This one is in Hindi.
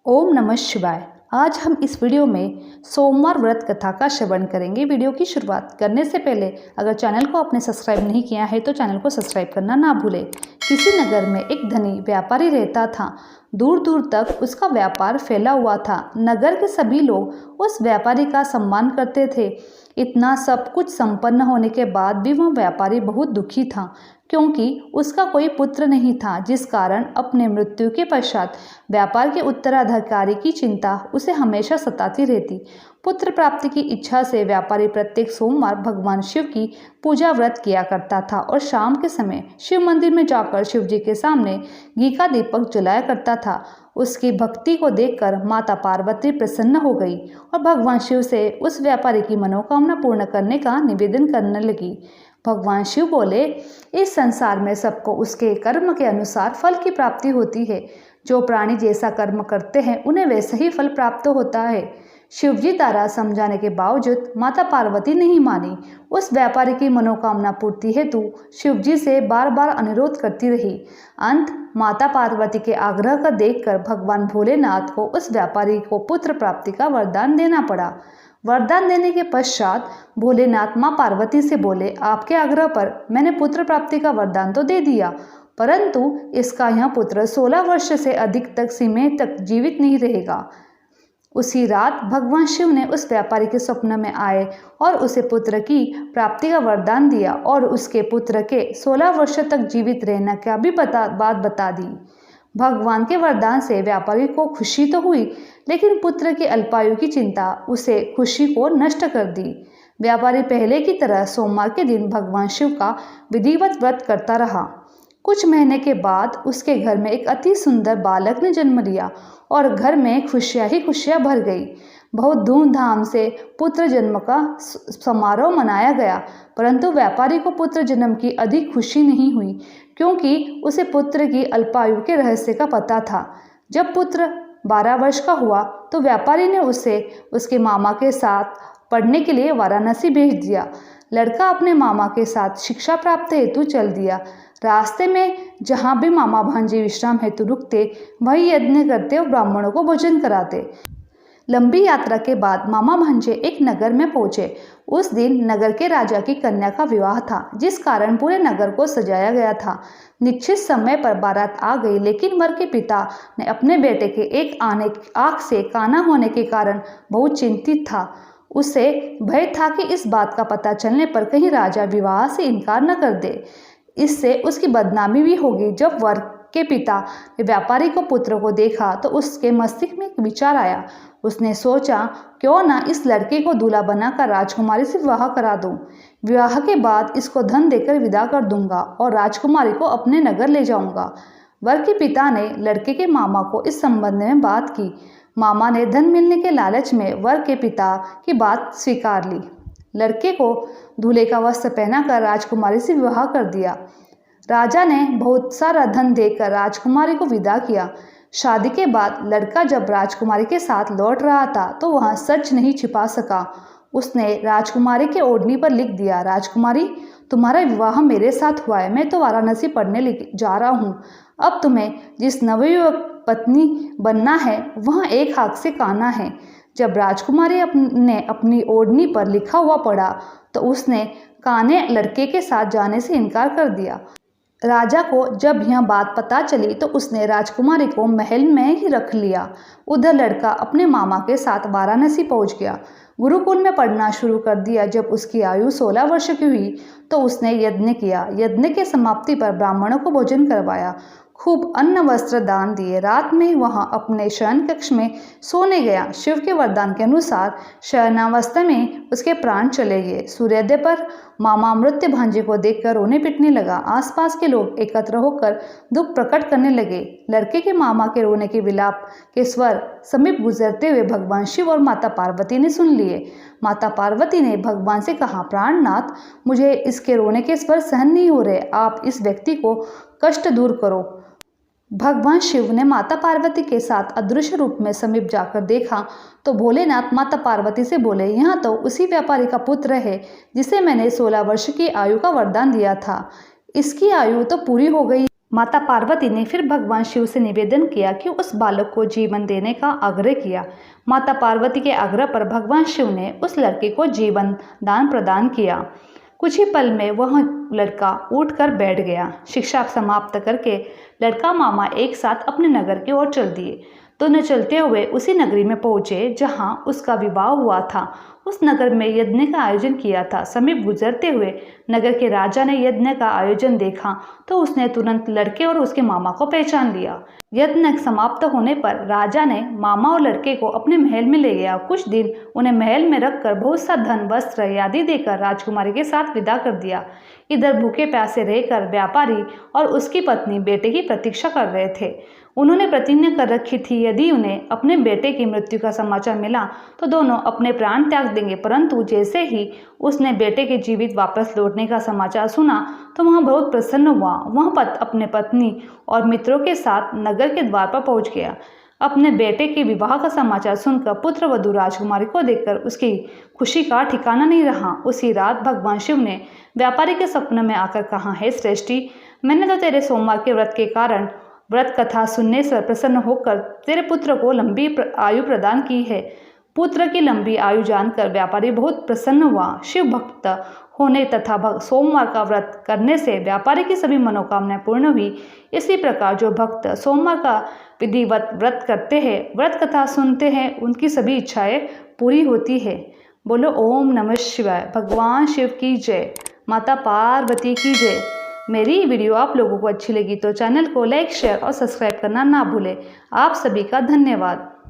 ओम नमः शिवाय। आज हम इस वीडियो में सोमवार व्रत कथा का श्रवण करेंगे। वीडियो की शुरुआत करने से पहले अगर चैनल को आपने सब्सक्राइब नहीं किया है तो चैनल को सब्सक्राइब करना ना भूलें। किसी नगर में एक धनी व्यापारी रहता था। दूर दूर तक उसका व्यापार फैला हुआ था। नगर के सभी लोग उस व्यापारी का सम्मान करते थे। इतना सब कुछ संपन्न होने के बाद भी वह व्यापारी बहुत दुखी था, क्योंकि उसका कोई पुत्र नहीं था, जिस कारण अपने मृत्यु के पश्चात व्यापार के उत्तराधिकारी की चिंता उसे हमेशा सताती रहती। पुत्र प्राप्ति की इच्छा से व्यापारी प्रत्येक सोमवार भगवान शिव की पूजा व्रत किया करता था और शाम के समय शिव मंदिर में जाकर शिव जी के सामने घी का दीपक जलाया करता था। उसकी भक्ति को देखकर माता पार्वती प्रसन्न हो गई और भगवान शिव से उस व्यापारी की मनोकामना पूर्ण करने का निवेदन करने लगी। भगवान शिव बोले, इस संसार में सबको उसके कर्म के अनुसार फल की प्राप्ति होती है। जो प्राणी जैसा कर्म करते हैं उन्हें वैसा ही फल प्राप्त होता है। शिवजी द्वारा समझाने के बावजूद माता पार्वती नहीं मानी। उस व्यापारी की मनोकामना पूर्ति हेतु शिवजी से बार बार अनुरोध करती रही। अंत माता पार्वती के आग्रह का देखकर भगवान भोलेनाथ को उस व्यापारी को पुत्र प्राप्ति का वरदान देना पड़ा। वरदान देने के पश्चात भोलेनाथ माँ पार्वती से बोले, आपके आग्रह पर मैंने पुत्र प्राप्ति का वरदान तो दे दिया, परंतु इसका यह पुत्र 16 वर्ष से अधिक तक समय तक जीवित नहीं रहेगा। उसी रात भगवान शिव ने उस व्यापारी के स्वप्न में आए और उसे पुत्र की प्राप्ति का वरदान दिया और उसके पुत्र के 16 वर्ष तक जीवित रहने का भी बात बता दी। भगवान के वरदान से व्यापारी को खुशी तो हुई, लेकिन पुत्र की अल्पायु की चिंता उसे खुशी को नष्ट कर दी। व्यापारी पहले की तरह सोमवार के दिन भगवान शिव का विधिवत व्रत करता रहा। कुछ महीने के बाद उसके घर में एक अति सुंदर बालक ने जन्म लिया और घर में खुशियां ही खुशियां भर गई। बहुत धूमधाम से पुत्र जन्म का समारोह मनाया गया, परंतु व्यापारी को पुत्र जन्म की अधिक खुशी नहीं हुई, क्योंकि उसे पुत्र की अल्पायु के रहस्य का पता था। जब पुत्र 12 वर्ष का हुआ तो व्यापारी ने उसे उसके मामा के साथ पढ़ने के लिए वाराणसी भेज दिया। लड़का अपने मामा के साथ शिक्षा प्राप्त हेतु चल दिया। रास्ते में जहाँ भी मामा भांजे विश्राम हेतु रुकते, वही यज्ञ करते और ब्राह्मणों को भोजन कराते। लंबी यात्रा के बाद मामा भांजे एक नगर में पहुंचे। उस दिन नगर के राजा की कन्या का विवाह था, जिस कारण पूरे नगर को सजाया गया था। निश्चित समय पर बारात आ गई, लेकिन वर के पिता ने अपने बेटे के एक आंख से काना होने के कारण बहुत चिंतित था। उसे भय था कि इस बात का पता चलने पर कहीं राजा विवाह से इनकार न कर दे, इससे उसकी बदनामी भी होगी। जब वर के पिता ने व्यापारी को पुत्र को देखा तो उसके मस्तिष्क में एक विचार आया। उसने सोचा, क्यों ना इस लड़के को दूल्हा बनाकर राजकुमारी से विवाह करा दूं। विवाह के बाद इसको धन देकर विदा कर दूंगा और राजकुमारी को अपने नगर ले जाऊंगा। वर के पिता ने लड़के के मामा को इस संबंध में बात की। मामा ने धन मिलने के लालच में वर के पिता की बात स्वीकार ली। लड़के को दूल्हे का वस्त्र पहनाकर राजकुमारी से विवाह कर दिया। राजा ने बहुत सारा धन देकर राजकुमारी को विदा किया। शादी के बाद लड़का जब राजकुमारी के साथ लौट रहा था तो वह सच नहीं छिपा सका। उसने राजकुमारी के ओढ़नी पर लिख दिया, राजकुमारी, तुम्हारा विवाह मेरे साथ हुआ है। मैं तो वाराणसी पढ़ने जा रहा हूँ। अब तुम्हें जिस नवयुवक पत्नी बनना है वह एक हाथ से काना है। जब राजकुमारी ने अपनी ओढ़नी पर लिखा हुआ पढ़ा तो उसने काने लड़के के साथ जाने से इनकार कर दिया। राजा को जब यह बात पता चली तो उसने राजकुमारी को महल में ही रख लिया। उधर लड़का अपने मामा के साथ वाराणसी पहुंच गया। गुरुकुल में पढ़ना शुरू कर दिया। जब उसकी आयु 16 वर्ष की हुई तो उसने यज्ञ किया। यज्ञ के समाप्ति पर ब्राह्मणों को भोजन करवाया, खूब अन्न वस्त्र दान दिए। रात में वह अपने शयन कक्ष में सोने गया। शिव के वरदान के अनुसार शयनावस्था में उसके प्राण चले गए। सूर्योदय पर मामा मृत्यु भांजे को देखकर रोने पिटने लगा। आसपास के लोग एकत्र होकर दुख प्रकट करने लगे। लड़के के मामा के रोने के विलाप के स्वर समीप गुजरते हुए भगवान शिव और माता पार्वती ने सुन लिए। माता पार्वती ने भगवान से कहा, प्राणनाथ, मुझे इसके रोने के स्वर सहन नहीं हो रहे, आप इस व्यक्ति को कष्ट दूर करो। भगवान शिव ने माता पार्वती के साथ अदृश्य रूप में समीप जाकर देखा तो भोलेनाथ माता पार्वती से बोले, यहाँ तो उसी व्यापारी का पुत्र है जिसे मैंने 16 वर्ष की आयु का वरदान दिया था। इसकी आयु तो पूरी हो गई, माता पार्वती ने फिर भगवान शिव से निवेदन किया कि उस बालक को जीवन देने का आग्रह किया। माता पार्वती के आग्रह पर भगवान शिव ने उस लड़के को जीवन दान प्रदान किया। कुछ ही पल में वह लड़का उठकर बैठ गया। शिक्षा समाप्त करके लड़का मामा एक साथ अपने नगर की ओर चल दिए। दोनों चलते हुए उसी नगरी में पहुंचे जहां उसका विवाह हुआ था। उस नगर में यज्ञ का आयोजन किया था। समीप गुजरते हुए नगर के राजा ने यज्ञ का आयोजन देखा तो उसने तुरंत लड़के और उसके मामा को पहचान लिया। यज्ञ समाप्त होने पर राजा ने मामा और लड़के को अपने महल में ले गया। कुछ दिन उन्हें महल में रखकर बहुत सा धन वस्त्र आदि देकर राजकुमारी के साथ विदा कर दिया। इधर भूखे प्यासे रहकर व्यापारी और उसकी पत्नी बेटे की प्रतीक्षा कर रहे थे। उन्होंने प्रतिज्ञा कर रखी थी यदि उन्हें अपने बेटे की मृत्यु का समाचार मिला तो दोनों अपने प्राण त्याग देंगे। परंतु जैसे ही उसने बेटे के जीवित वापस लौटने का समाचार सुना तो वह बहुत प्रसन्न हुआ। वह अपने पत्नी और मित्रों के साथ नगर के द्वार पर पहुंच गया। अपने बेटे के विवाह का समाचार सुनकर पुत्र वधू राजकुमारी को देखकर उसकी खुशी का ठिकाना नहीं रहा। उसी रात भगवान शिव ने व्यापारी के सपने में आकर कहा, हे श्रेष्ठी, मैंने तो तेरे सोमवार के व्रत के कारण व्रत कथा सुनने से प्रसन्न होकर तेरे पुत्र को लंबी आयु प्रदान की है। पुत्र की लंबी आयु जानकर व्यापारी बहुत प्रसन्न हुआ। शिव भक्त होने तथा सोमवार का व्रत करने से व्यापारी की सभी मनोकामनाएं पूर्ण हुई। इसी प्रकार जो भक्त सोमवार का विधिवत व्रत करते हैं, व्रत कथा सुनते हैं, उनकी सभी इच्छाएं पूरी होती है। बोलो ओम नमः शिवाय। भगवान शिव की जय। माता पार्वती की जय। मेरी वीडियो आप लोगों को अच्छी लगी तो चैनल को लाइक, शेयर और सब्सक्राइब करना ना भूलें। आप सभी का धन्यवाद।